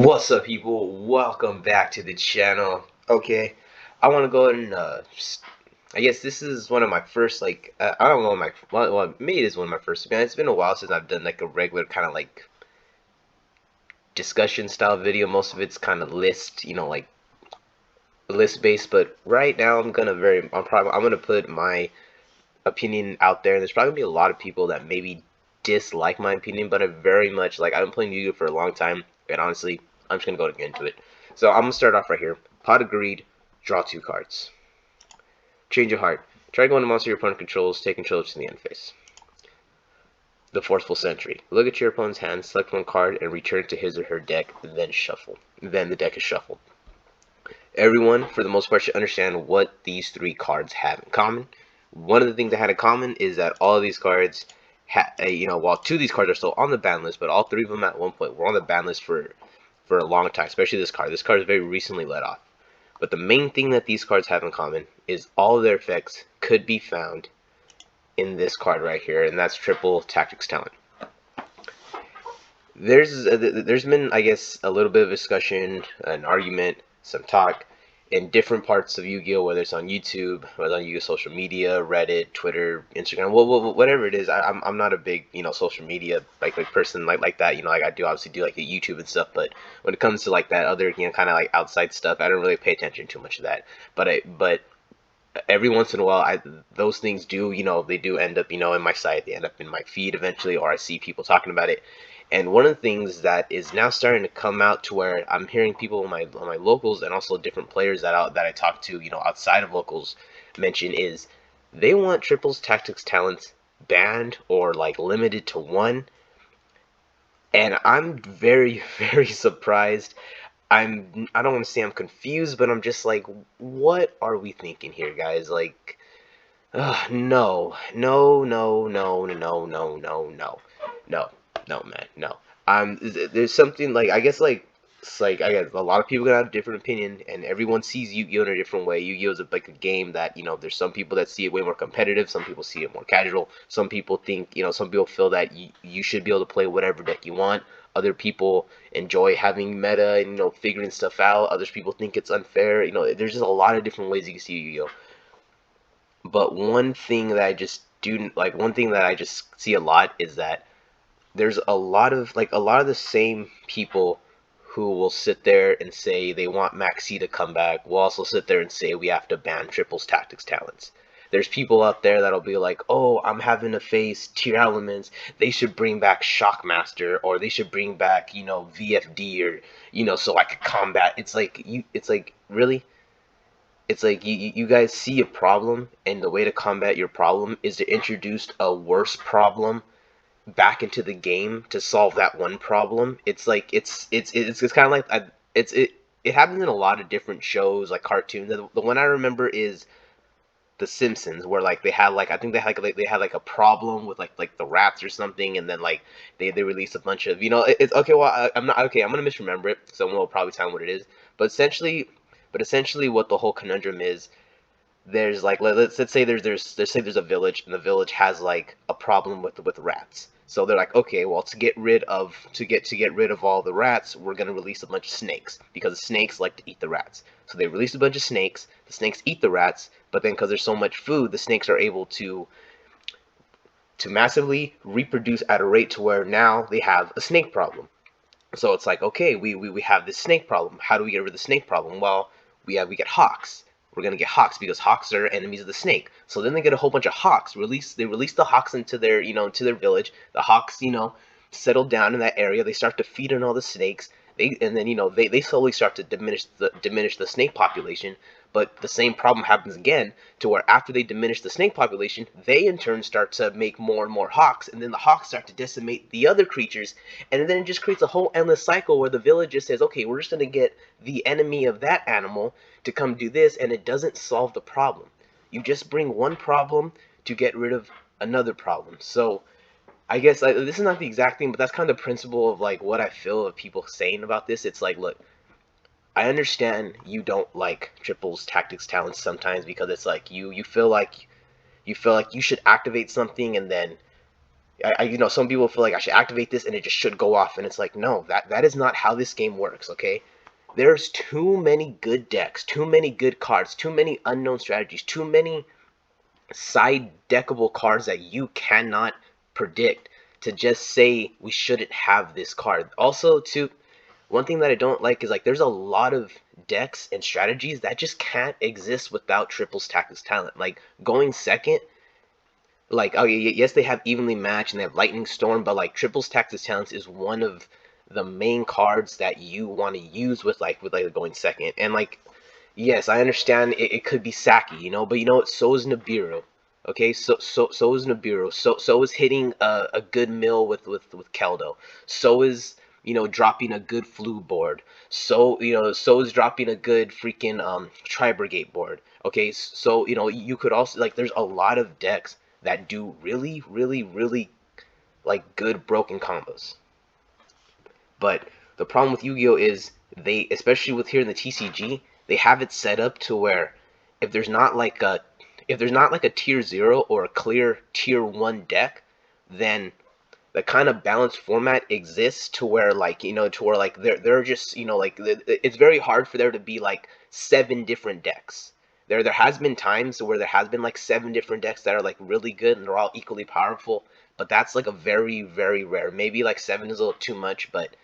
What's up, people? Welcome back to the channel. Okay, I want to go ahead and I guess this is one of my first I don't know well, maybe it is one of my first. Man, it's been a while since I've done like a regular kind of like discussion style video. Most of it's kind of list, like list based. But right now I'm gonna put my opinion out there. And there's probably gonna be a lot of people that maybe dislike my opinion, but I very much like. I've been playing Yu-Gi-Oh for a long time, and honestly, I'm just gonna go into it. So I'm gonna start off right here. Pot of Greed, draw 2 cards. Change of Heart. Try going to monster your opponent controls, take control to the end phase. The Forceful Sentry. Look at your opponent's hand, select 1 card, and return to his or her deck, then shuffle. Then the deck is shuffled. Everyone, for the most part, should understand what these 3 cards have in common. One of the things they had in common is that all of these cards, while 2 of these cards are still on the ban list, but all 3 of them at one point were on the ban list for a long time, especially this card. This card is very recently let off. But the main thing that these cards have in common is all of their effects could be found in this card right here, and that's Triple Tactics Talent. There's been, I guess, a little bit of discussion, an argument, some talk in different parts of Yu-Gi-Oh, whether it's on YouTube, whether on Yu-Gi-Oh social media, Reddit, Twitter, Instagram, whatever it is. I'm not a big social media like person like that. Like I do obviously do like the YouTube and stuff, but when it comes to like that other kind of like outside stuff, I don't really pay attention too much to that. But every once in a while, those things do they do end up in my site. They end up in my feed eventually, or I see people talking about it. And one of the things that is now starting to come out to where I'm hearing people on my locals and also different players that I talk to outside of locals mention is they want Triple's Tactics Talents banned or like limited to 1. And I'm very very surprised. I don't want to say I'm confused, but I'm just like, what are we thinking here, guys? Like, no, no, no, no, no, no, no, no, no, no, man, no. There's something like I guess like it's like I guess a lot of people gonna have a different opinion, and everyone sees Yu-Gi-Oh in a different way. Yu-Gi-Oh is like a game that there's some people that see it way more competitive, some people see it more casual, some people think some people feel that you should be able to play whatever deck you want. Other people enjoy having meta and figuring stuff out. Other people think it's unfair. There's just a lot of different ways you can see Yu-Gi-Oh. But one thing that I just see a lot is that there's a lot of the same people who will sit there and say they want Maxi to come back will also sit there and say we have to ban Triple's Tactics Talents. There's people out there that'll be like, oh, I'm having to face tier elements. They should bring back Shockmaster, or they should bring back, VFD, or, so I could combat. It's like, really? It's like you guys see a problem, and the way to combat your problem is to introduce a worse problem back into the game to solve that one problem. It's like it's kind of like it happens in a lot of different shows like cartoons. The one I remember is The Simpsons, where like they had like I think they had like a problem with like the rats or something, and then like they released a bunch of it's okay. Well, I'm not okay. I'm gonna misremember it. Someone will probably tell me what it is. But essentially, what the whole conundrum is, there's like let's say there's a village, and the village has like a problem with rats. So they're like, okay, well, to get rid of all the rats, we're gonna release a bunch of snakes because the snakes like to eat the rats. So they release a bunch of snakes. The snakes eat the rats, but then because there's so much food, the snakes are able to massively reproduce at a rate to where now they have a snake problem. So it's like, okay, we have this snake problem. How do we get rid of the snake problem? Well, we get hawks. We're gonna get hawks because hawks are enemies of the snake. So then they get a whole bunch of hawks. They release the hawks into their village. The hawks settle down in that area. They start to feed on all the snakes. And then they slowly start to diminish the snake population. But the same problem happens again, to where after they diminish the snake population, they in turn start to make more and more hawks, and then the hawks start to decimate the other creatures, and then it just creates a whole endless cycle where the village just says, okay, we're just going to get the enemy of that animal to come do this, and it doesn't solve the problem. You just bring one problem to get rid of another problem. So I guess this is not the exact thing, but that's kind of the principle of like what I feel of people saying about this. It's like, look, I understand you don't like Triple's Tactics Talents sometimes because it's like you feel like you should activate something, and then some people feel like I should activate this and it just should go off, and it's like, no, that is not how this game works. Okay, there's too many good decks, too many good cards, too many unknown strategies, too many side deckable cards that you cannot predict to just say we shouldn't have this card. Also, too, one thing that I don't like is like there's a lot of decks and strategies that just can't exist without Triple's Tactics Talent. Like going second, like, oh yes, they have Evenly Matched and they have Lightning Storm, but like Triple's Tactics Talents is one of the main cards that you want to use with going second. And like, yes, I understand it could be Saki, but you know what? So is Nibiru. Okay, so is Nibiru. So is hitting a good mill with Keldo. So is dropping a good flu board. So is dropping a good freaking Tri Brigade board. Okay, so you could also like there's a lot of decks that do really really really like good broken combos. But the problem with Yu-Gi-Oh is they, especially with here in the TCG, they have it set up to where if there's not like a if there's not like a tier 0 or a clear tier 1 deck, then the kind of balanced format exists to where they're just it's very hard for there to be like 7 different decks. There has been times where there has been like 7 different decks that are like really good and they're all equally powerful, but that's like a very very rare. Maybe like 7 is a little too much, but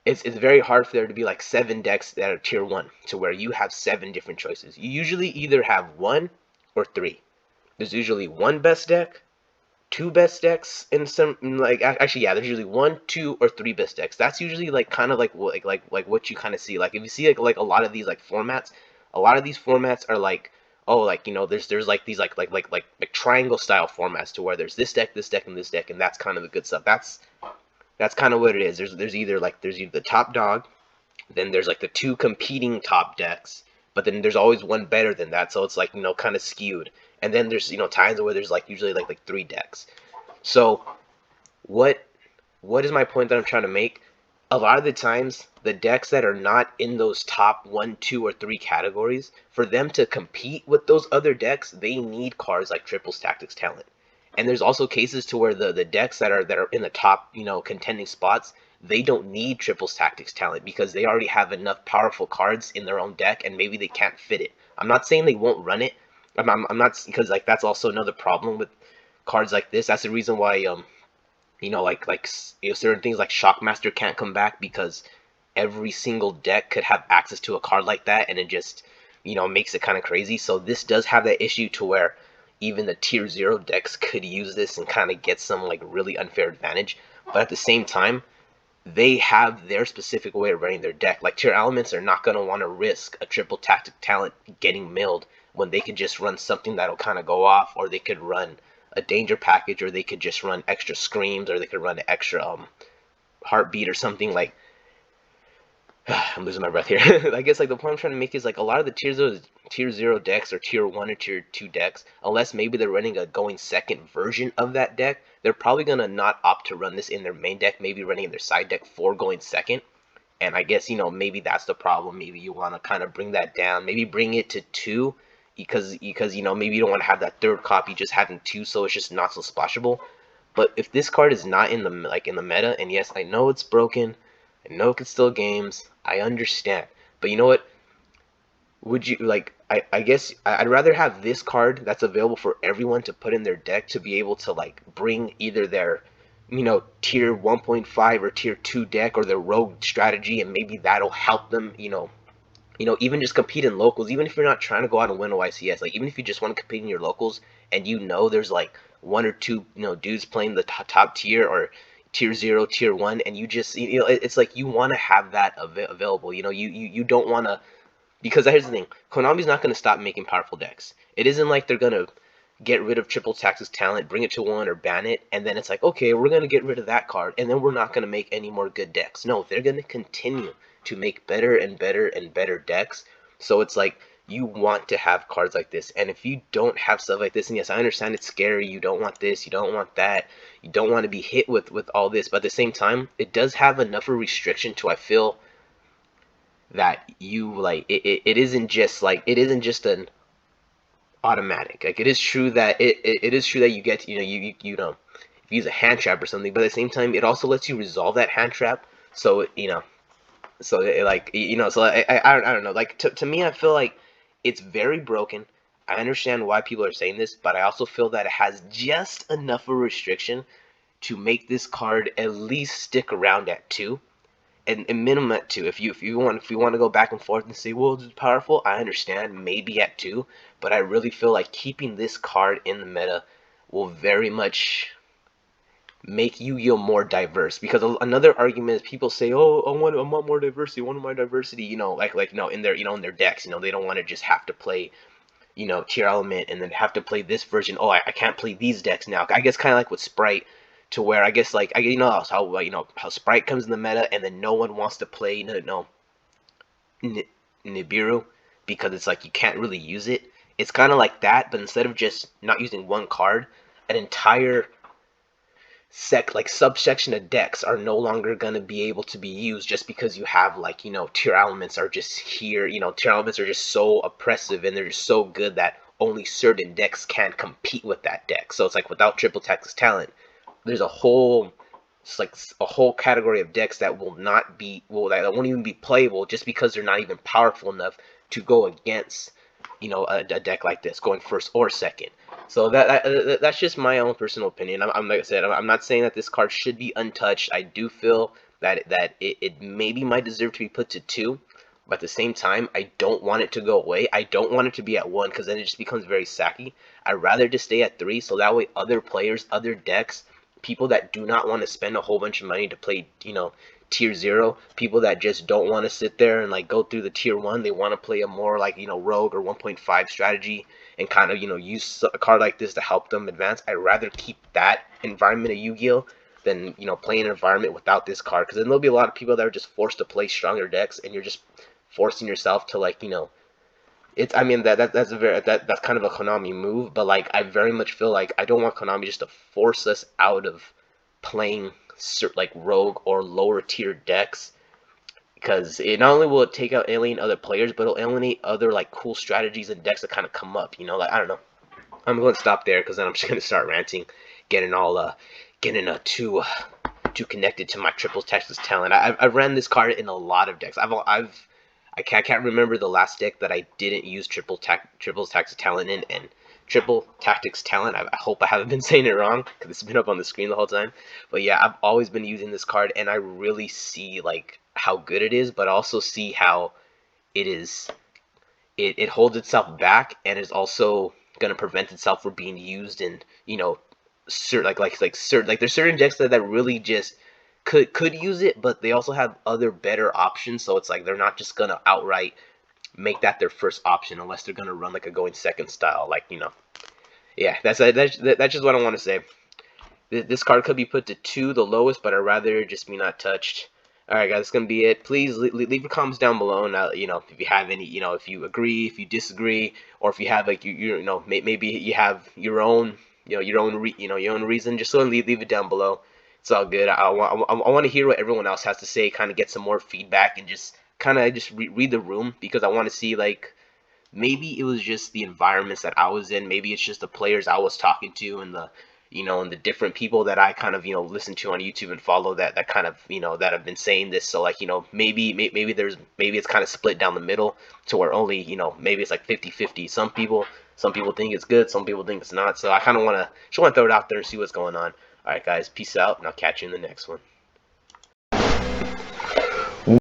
it's very hard for there to be like 7 decks that are tier 1 to where you have 7 different choices. You usually either have 1 or 3. There's usually one best deck, 2 best decks, and some like actually yeah, there's usually 1, 2, or 3 best decks. That's usually like kind of like what you kind of see. Like if you see like a lot of these like formats, a lot of these formats are like, oh, like there's like these like triangle style formats to where there's this deck and this deck, and that's kind of the good stuff. That's kind of what it is. There's either the top dog, then there's like the 2 competing top decks, but then there's always one better than that, so it's like kind of skewed. And then there's times where there's like usually like 3 decks. So what what is my point that I'm trying to make? A lot of the times, the decks that are not in those top 1, 2, or 3 categories, for them to compete with those other decks, they need cards like Triple's Tactics Talent. And there's also cases to where the decks that are in the top, contending spots, they don't need Triple's Tactics Talent because they already have enough powerful cards in their own deck, and maybe they can't fit it. I'm not saying they won't run it. I'm not, because like that's also another problem with cards like this. That's the reason why certain things like Shockmaster can't come back, because every single deck could have access to a card like that, and it just makes it kind of crazy. So this does have that issue to where even the tier 0 decks could use this and kind of get some like really unfair advantage, but at the same time they have their specific way of running their deck. Like tier elements are not going to want to risk a triple tactic talent getting milled when they could just run something that'll kind of go off, or they could run a danger package, or they could just run extra screams, or they could run an extra heartbeat or something. Like I'm losing my breath here. I guess like the point I'm trying to make is like a lot of the tier 0 decks or tier 1 or tier 2 decks, unless maybe they're running a going second version of that deck, they're probably gonna not opt to run this in their main deck, maybe running in their side deck for going second. And I guess maybe that's the problem. Maybe you want to kind of bring that down, maybe bring it to 2, because maybe you don't want to have that third copy just having 2, so it's just not so splashable. But if this card is not in the meta, and yes, I know it's broken, I know it can still games, I understand, but you know what? Would you like? I guess I'd rather have this card that's available for everyone to put in their deck to be able to like bring either their tier 1.5 or tier 2 deck or their rogue strategy, and maybe that'll help them even just compete in locals. Even if you're not trying to go out and win a YCS, like even if you just want to compete in your locals, and there's like 1 or 2 dudes playing the top tier, or tier 0, tier 1, and you just it's like you want to have that available. You don't want to, because here's the thing: Konami's not going to stop making powerful decks. It isn't like they're going to get rid of Triple Tactics Talent, bring it to 1, or ban it, and then it's like, okay, we're going to get rid of that card, and then we're not going to make any more good decks. No, they're going to continue to make better and better and better decks. So it's like you want to have cards like this, and if you don't have stuff like this, and yes, I understand it's scary, you don't want this, you don't want that, you don't want to be hit with all this, but at the same time, it does have enough of a restriction to, I feel, that you like it isn't just an automatic. Like it is true that it is true that you get you know use a hand trap or something, but at the same time, it also lets you resolve that hand trap. So so like so I don't know. Like to me, I feel like it's very broken. I understand why people are saying this, but I also feel that it has just enough of a restriction to make this card at least stick around at two, and minimum at two. If you want to go back and forth and say, well, it's powerful, I understand maybe at two, but I really feel like keeping this card in the meta will very much make Yu-Gi-Oh more diverse, because another argument is people say, oh, I want more diversity, I want more diversity, in their in their decks, they don't want to just have to play tier element and then have to play this version. Oh, I can't play these decks now. I guess kind of like with Sprite, to where I guess like how how Sprite comes in the meta and then no one wants to play Nibiru because it's like you can't really use it. It's kind of like that, but instead of just not using one card, an entire subsection of decks are no longer going to be able to be used just because you have tier elements are just here. Tier elements are just so oppressive and they're just so good that only certain decks can compete with that deck. So it's like without Triple Tactics Talent, there's a whole category of decks that will not be that won't even be playable just because they're not even powerful enough to go against a deck like this going first or second. So that's just my own personal opinion. I'm like I said, I'm not saying that this card should be untouched. I do feel that it maybe might deserve to be put to two, but at the same time, I don't want it to go away. I don't want it to be at one because then it just becomes very sacky. I'd rather just stay at three, so that way other players, other decks, people that do not want to spend a whole bunch of money to play, tier 0, people that just don't want to sit there and like go through the tier 1, they want to play a more rogue or 1.5 strategy and kind of use a card like this to help them advance. I'd rather keep that environment of Yu-Gi-Oh than playing an environment without this card, because then there'll be a lot of people that are just forced to play stronger decks and you're just forcing yourself to it's, I mean, that's a that's kind of a Konami move, but like I very much feel like I don't want Konami just to force us out of playing rogue or lower tier decks, because it not only will it take out alien other players, but it'll alienate other cool strategies and decks that kind of come up. I don't know. I'm going to stop there because then I'm just going to start ranting, getting all getting too connected to my Triple Texas talent. I've ran this card in a lot of decks. I can't remember the last deck that I didn't use Triple Tactics Talent in, and Triple Tactics Talent, I hope I haven't been saying it wrong, because it's been up on the screen the whole time. But yeah, I've always been using this card, and I really see how good it is, but also see how it is. It holds itself back, and is also going to prevent itself from being used in certain there's certain decks that really just could use it, but they also have other better options. So it's like they're not just gonna outright make that their first option unless they're gonna run a going second style. Yeah, that's just what I want to say. This card could be put to 2, the lowest, but I'd rather just be not touched. Alright guys, that's going to be it. Please leave your comments down below. Now, if you have any, if you agree, if you disagree, or if you have maybe you have your own, your own reason, just leave it down below. It's all good. I want to hear what everyone else has to say, kind of get some more feedback, and just kind of just read the room, because I want to see maybe it was just the environments that I was in. Maybe it's just the players I was talking to, and the different people that I kind of listen to on YouTube and follow, that kind of that have been saying this. So maybe it's kind of split down the middle to where only maybe it's 50-50. Some people think it's good, some people think it's not. So I kind of want to throw it out there and see what's going on. All right guys, peace out, and I'll catch you in the next one.